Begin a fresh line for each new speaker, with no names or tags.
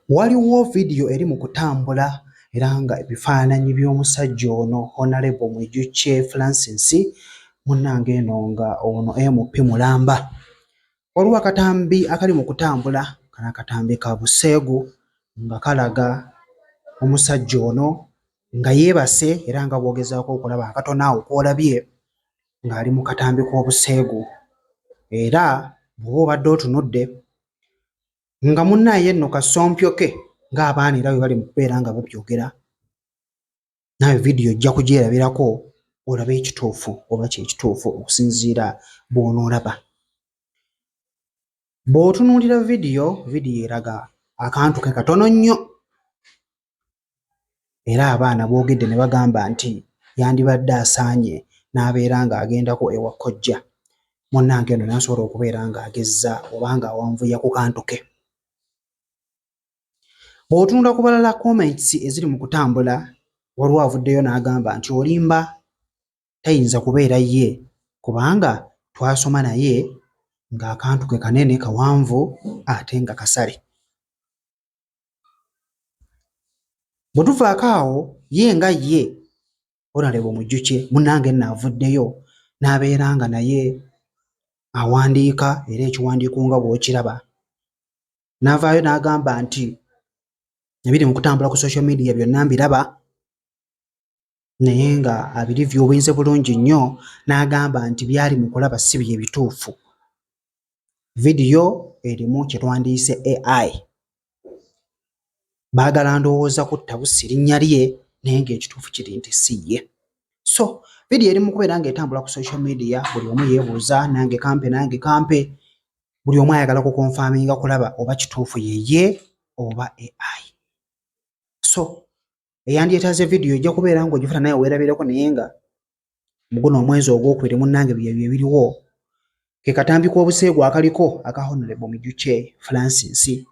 Waliwo video eri mu kutambula era nga ebifaananyi by'omusajja ono Honorable Mwijukye Francis munnange eno nga ono MP Mulamba. Waliwo akatambi akali mu kutambula kano akatambi ka buseegu nga kalaga omusajja ono nga yeebase era nga bw'ogezaako okulaba akatono awo kw'olabye ng'ali mu katambi k'obuseegu era bw'oba obadde otunudde nga munnaaye nno kasompyoke ng'abaana era bwe bali mu kubeera nga babyogera, naawe vidiyo ojja kugyerabirako olabe ekituufu oba kyekituufu okusinziira bw'onoolaba. Bw'otunuulira vidiyo eraga akantu ke katono nnyo era abaana boogedde ne bagamba nti yandibadde asaanye n'abeera ng'agendako ewa kkojja. Munnange eno n'asobola okubeera ng'agezza oba ng'awanvuya ku kantu ke. Bw'otunula ku balala comments eziri mu kutambula, waliwo avuddeyo n'agamba nti olimba tayinza kubeera ye kubanga twasoma naye ng'akantu ke kanene kawanvu ate nga kasale. Bwe tuvaako awo ye nga ye Honorable Mwijukye munnange nno avuddeyo n'abeera nga naye awandiika era ekiwandiiko nga bw'okiraba. N'avaayo n'agamba nti ebiri mu kutambula ku social media byonna mbiraba naye nga abirivyu obuyinza bulungi nnyo n'agamba nti byali mu kulaba si bye bituufu. Vidiyo erimu kye twandiise AI. Baagala ndowooza kutta bussi linnya lye naye ng'ekituufu kiri nti si ye. So vidiyo eri mu kubeera ng'etambula ku social media, buli omu yeebuuza nange kampe, buli omu ayagala kukonfaaminga kulaba oba kituufu ye oba AI. So eyandyetaaze vidiyo ojja kubeera ng'ogifuna naye weerabireko naye nga mu guno omwezi ogwokubiri munnange bye biriwo ke katambi k'obuseegu akaliko aka Honorable Mwijukye Francis